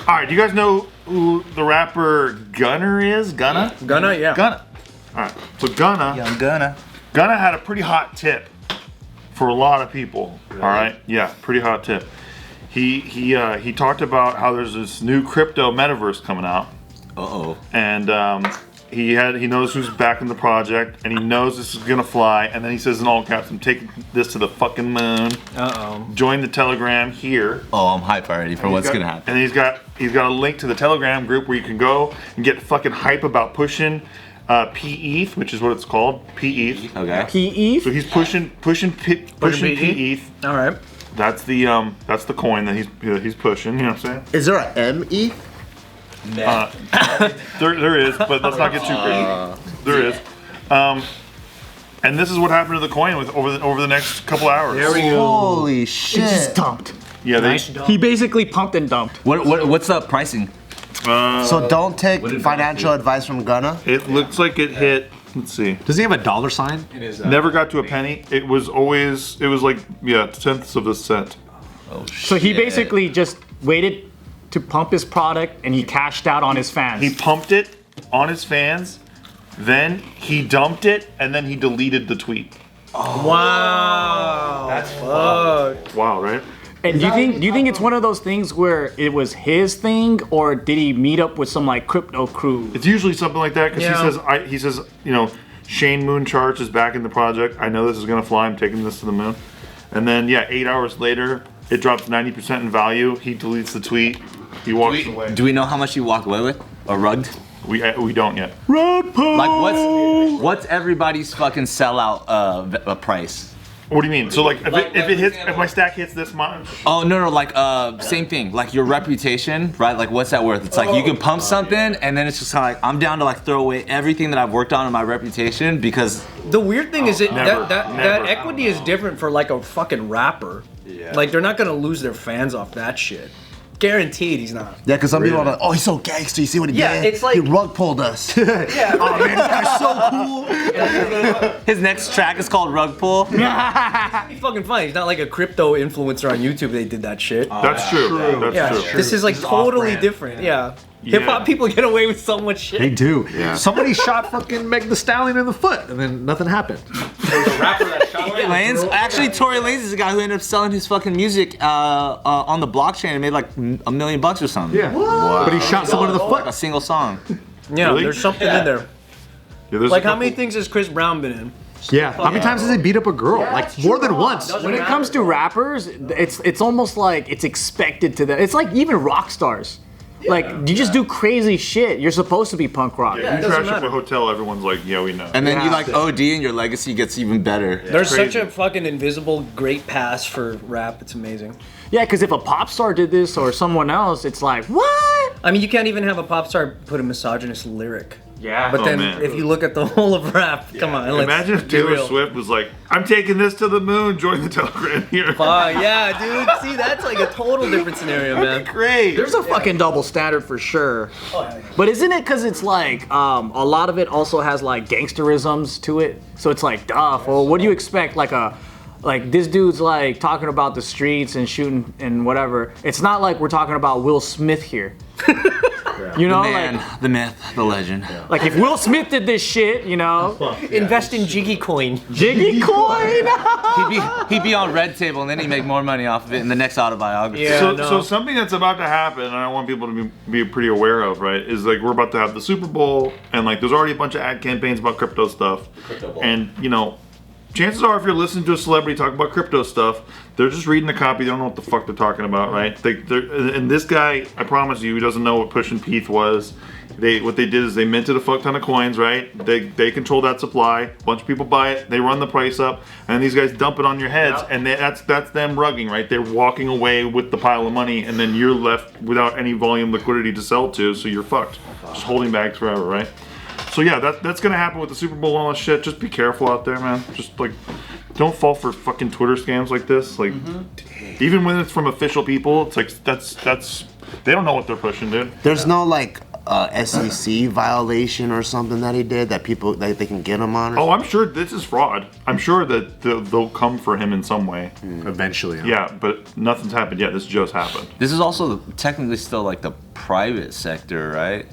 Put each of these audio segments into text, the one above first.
All right, do you guys know who the rapper Gunner is? Gunna? Gunna, yeah. Gunna. All right, so Gunna. Young Gunna. Gunna had a pretty hot tip for a lot of people. Really? All right, yeah, pretty hot tip. He talked about how there's this new crypto metaverse coming out. And he knows who's backing the project, and he knows this is gonna fly. And then he says in all caps, "I'm taking this to the fucking moon." Join the Telegram here. Oh, I'm hype already for what's gonna happen. And he's got a link to the Telegram group where you can go and get fucking hype about pushing PETH, which is what it's called, PETH. Okay. PETH. So he's pushing PETH. All right. That's the coin that he's pushing. You know what I'm saying? Is there an ME? There is, but let's not get too crazy. There is. And this is what happened to the coin over the next couple hours. There we go. Holy shit! It just dumped. Yeah, He basically pumped and dumped. What's the pricing? So don't take financial advice from Gunna. It looks like it hit. Let's see. Does he have a dollar sign? It is. Never got to a penny. It was like tenths of a cent. Oh shit. So he basically just waited to pump his product and he cashed out on his fans. He pumped it on his fans, then he dumped it, and then he deleted the tweet. Oh. Wow. That's fucked. Wow, right? And do you think it's one of those things where it was his thing, or did he meet up with some like crypto crew? It's usually something like that because he says, you know, Shane Moonchurch is back in the project. I know this is gonna fly. I'm taking this to the moon. And then 8 hours later, it drops 90% in value. He deletes the tweet. He walks away. Do we know how much he walked away with? Or rugged? We don't yet. Rug pull. Like what's everybody's fucking sellout price? What do you mean? So like if my stack hits this much? Oh no, like same thing. Like your reputation, right? Like what's that worth? It's like you can pump something and then it's just kind of like I'm down to like throw away everything that I've worked on in my reputation because the weird thing is never. that equity is different for like a fucking rapper. Yeah. Like they're not gonna lose their fans off that shit. Guaranteed he's not. Yeah, because some people are like, oh, he's so gangster. You see what he did? It's like he rug pulled us. Yeah. Oh man, this guy's so cool. his next track is called Rug Pull. He's fucking funny. He's not like a crypto influencer on YouTube. They did that shit. That's true. That's true. This is like totally different. Yeah. Hip hop people get away with so much shit. They do. Yeah. Somebody shot fucking Meg the Stallion in the foot, and then nothing happened. There's a rapper that shot Tory Lanez. Actually, Tory Lanez is the guy who ended up selling his fucking music on the blockchain and made like $1 million or something. Yeah. Wow. But he shot someone in the Like foot. a single song. Yeah, Really? there's something in there. Yeah, there's Like a how many couple- things has Chris Brown been in? Yeah. How many times has he beat up a girl? Like more than once. When it comes to rappers, it's almost like it's expected to them. It's like even rock stars. Like you just do crazy shit. You're supposed to be punk rock. Yeah, you trash up a hotel, everyone's like, yeah, we know. And then you like OD and your legacy gets even better. There's Crazy. such a fucking invisible great pass for rap. It's amazing. Yeah, because if a pop star did this or someone else, it's like, what? I mean, you can't even have a pop star put a misogynist lyric. Yeah. But then man. if you look at the whole of rap, come on. let's Imagine if be Taylor real. Swift was like, I'm taking this to the moon, join the Telegram here. Yeah, dude. See, that's like a total different scenario, man. Great. There's a fucking double standard for sure. But isn't it because it's like a lot of it also has like gangsterisms to it? So it's like, duh, well, what do you expect? Like this dude's like talking about the streets and shooting and whatever. It's not like we're talking about Will Smith here. You know, The man, like the myth, the legend. like if Will Smith did this shit, you know, Invest in Jiggy Coin. Jiggy coin. He'd be on Red Table and then he'd make more money off of it in the next autobiography. Yeah. So something that's about to happen, and I want people to be pretty aware of, right, is like we're about to have the Super Bowl, and like there's already a bunch of ad campaigns about crypto stuff. And, you know, chances are if you're listening to a celebrity talk about crypto stuff, they're just reading the copy, they don't know what the fuck they're talking about, right? And this guy, I promise you, he doesn't know what pushing PETH was. What they did is they minted a fuck ton of coins, right? They control that supply. A bunch of people buy it. They run the price up, and these guys dump it on your heads, and that's them rugging, right? They're walking away with the pile of money, and then you're left without any volume liquidity to sell to, so you're fucked. Just holding bags forever, right? So yeah, that's gonna happen with the Super Bowl and all that shit. Just be careful out there, man. Just like, don't fall for fucking Twitter scams like this. Like, even when it's from official people, it's like that's they don't know what they're pushing, dude. There's no like SEC violation or something that he did that people that they can get him on? Oh, I'm sure this is fraud. I'm sure that they'll come for him in some way. Eventually. Yeah, but nothing's happened yet. This just happened. This is also technically still like the private sector, right?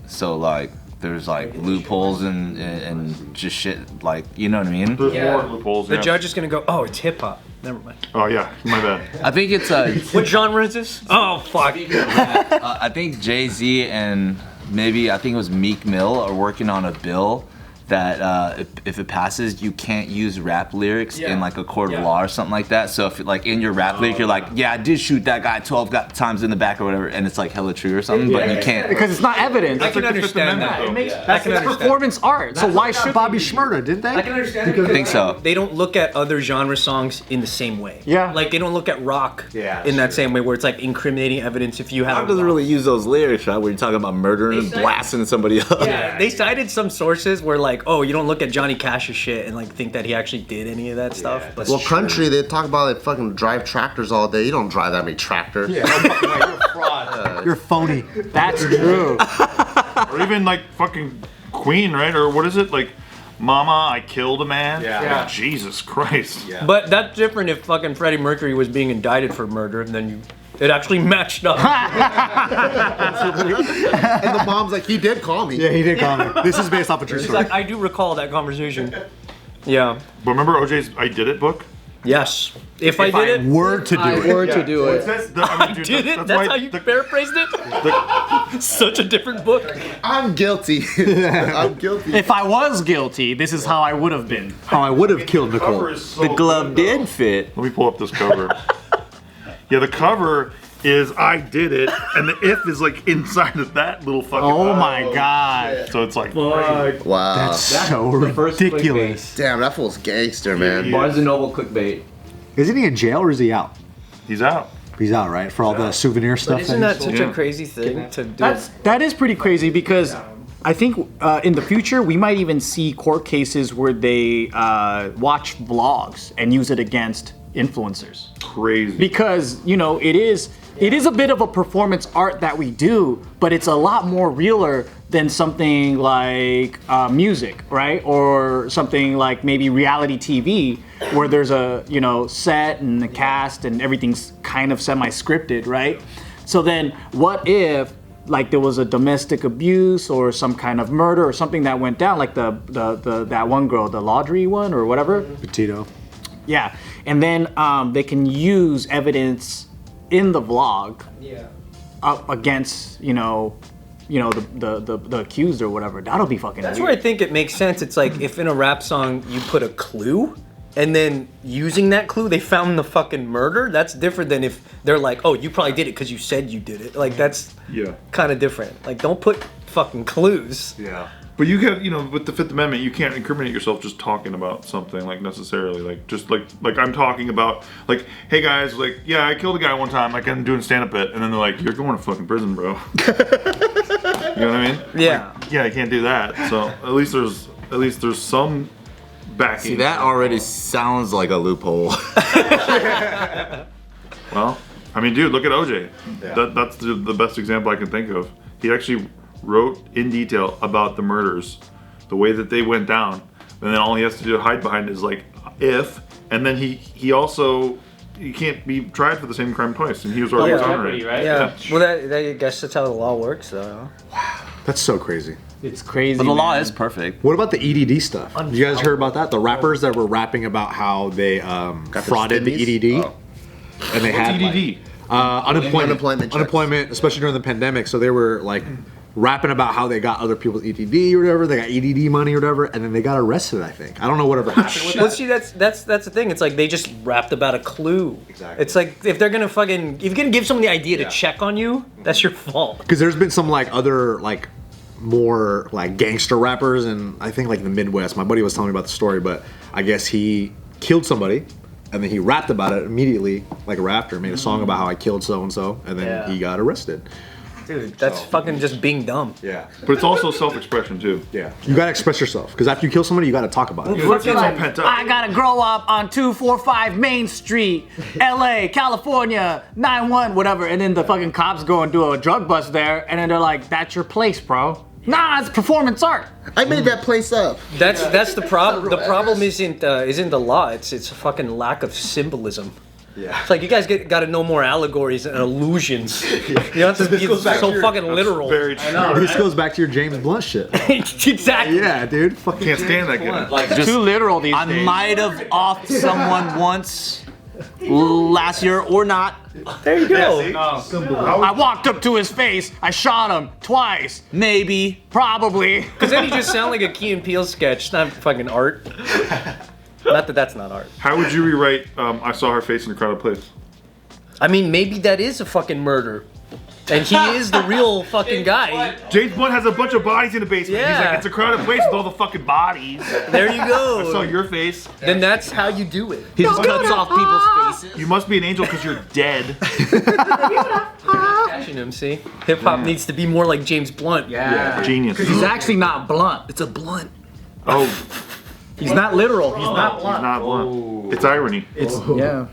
So like there's like loopholes and just shit, like, you know what I mean? There's more loopholes. The judge is gonna go, oh, it's hip hop. Never mind. Oh yeah, my bad. I think it's What genre is this? Oh fuck. I think Jay-Z and maybe I think it was Meek Mill are working on a bill that if it passes, you can't use rap lyrics in like a court of law or something like that. So if like in your rap lyric, you're like, yeah, I did shoot that guy 12 times in the back or whatever, and it's like hella true or something, but you can't. Because it's not evidence. I can like the Fifth understand Amendment, that. though. I can That's understand. performance art. So why should Bobby Shmurda, didn't they? I can understand I think so. They don't look at other genre songs in the same way. Yeah. Like they don't look at rock Yeah, in that that's same way where it's like incriminating evidence if you have. Rock doesn't really use those lyrics, right? Where you're talking about murdering and blasting somebody up. Yeah, they cited some sources where like, oh, you don't look at Johnny Cash's shit and like think that he actually did any of that stuff. But Well, country, they talk about they fucking drive tractors all day. You don't drive that many tractors. You're a fraud. You're phony. That's true. Or even like fucking Queen, right? Or what is it? Like, Mama, I killed a man? Yeah. Like, Jesus Christ. Yeah. But that's different if fucking Freddie Mercury was being indicted for murder and then it actually matched up. And the mom's like, he did call me. Yeah, he did call me. This is based off a true It's story. like, I do recall that conversation. Yeah. But remember OJ's I Did It book? Yes. If I did it, Word to do it. Word to do it. I mean, dude, did it. that's That's why how you the- paraphrased it. Such a different book. I'm guilty. I'm guilty. If I was guilty, this is how I would have been. How I would have killed cover Nicole. is so The glove good, did though. fit. Let me pull up this cover. Yeah, the cover is I did it, and the if is like inside of that little fucking. Oh my god. So it's like. Wow. That's so ridiculous. Damn, that fool's gangster, man. Barnes & Noble clickbait. Isn't he in jail or is he out? He's out. He's out, right? For all the souvenir stuff. Isn't that such Yeah. a crazy thing to do? That is pretty crazy because I think in the future we might even see court cases where they watch vlogs and use it against influencers. Crazy. Because, you know, it is a bit of a performance art that we do, but it's a lot more realer than something like music, right? Or something like maybe reality TV, where there's a, you know, set and a cast and everything's kind of semi-scripted, right? So then what if like there was a domestic abuse or some kind of murder or something that went down, like that one girl, the Laudry one or whatever? Petito. Yeah, and then they can use evidence in the vlog up against the accused or whatever. That'll be fucking That's weird. where I think it makes sense. It's like if in a rap song you put a clue and then using that clue they found the fucking murder, that's different than if they're like, oh, you probably did it because you said you did it. Like that's kind of different. Like don't put fucking clues. Yeah. But you can, you know, with the Fifth Amendment, you can't incriminate yourself just talking about something, like, necessarily. Like, just, like I'm talking about, like, hey, guys, like, yeah, I killed a guy one time, like, I'm doing stand-up bit, and then they're like, you're going to fucking prison, bro. You know what I mean? Yeah. Like, yeah, I can't do that. So, at least there's some backing. See, that already sounds like a loophole. Well, I mean, dude, look at OJ. That's the best example I can think of. He actually wrote in detail about the murders, the way that they went down, and then all he has to do to hide behind is like if, and then he also you can't be tried for the same crime twice, and he was already exonerated. Right? Yeah. Well, that I guess that's how the law works, though. That's so crazy. It's crazy. But the law man. is perfect. What about the EDD stuff? You guys heard about that? The rappers that were rapping about how they frauded the stimmies? EDD, and they had EDD. unemployment, especially during the pandemic. So they were like rapping about how they got other people's EDD or whatever, they got EDD money or whatever, and then they got arrested. I think I don't know whatever happened with Well, that. see, that's the thing. It's like they just rapped about a clue. Exactly. It's like if they're gonna if you're gonna give someone the idea to check on you, that's your fault. Because there's been some like other like more like gangster rappers, and I think like the Midwest. My buddy was telling me about the story, but I guess he killed somebody. And then he rapped about it immediately, like a rapper, made a song about how I killed so and so, and then he got arrested. Dude, that's fucking just being dumb. Yeah. But it's also self-expression too. Yeah. You gotta express yourself because after you kill somebody, you gotta talk about it. It's all pent up. I gotta grow up on 245 Main Street, LA, California, 91, whatever. And then the fucking cops go and do a drug bust there, and then they're like, "That's your place, bro." Nah, it's performance art. I made that place up. That's the problem. The problem isn't the law. It's a fucking lack of symbolism. Yeah. It's like you guys got to know more allegories and illusions. You don't have to be so fucking literal. Very true. This goes back to your James Blunt shit. Exactly. Yeah, dude. Fucking Can't stand that guy. Like It's too literal these I days. might have offed someone once last year or not. There you go. I walked up to his face. I shot him twice. Maybe. Probably. Because then you just sound like a Key and Peele sketch. It's not fucking art. Not that that's not art. How would you rewrite I saw her face in a crowded place? I mean, maybe that is a fucking murder. And he is the real fucking guy. James Blunt has a bunch of bodies in the basement. He's Yeah. like, it's a crowded place with all the fucking bodies. There you I saw go. your face. Then that's how you do it. He just cuts off people's faces. You must be an angel because you're dead. Catching him, see? Hip hop needs to be more like James Blunt. Yeah. Genius. He's actually not blunt. It's a blunt. Oh, He's not literal. He's not he's blunt. not Blunt. It's irony. Yeah.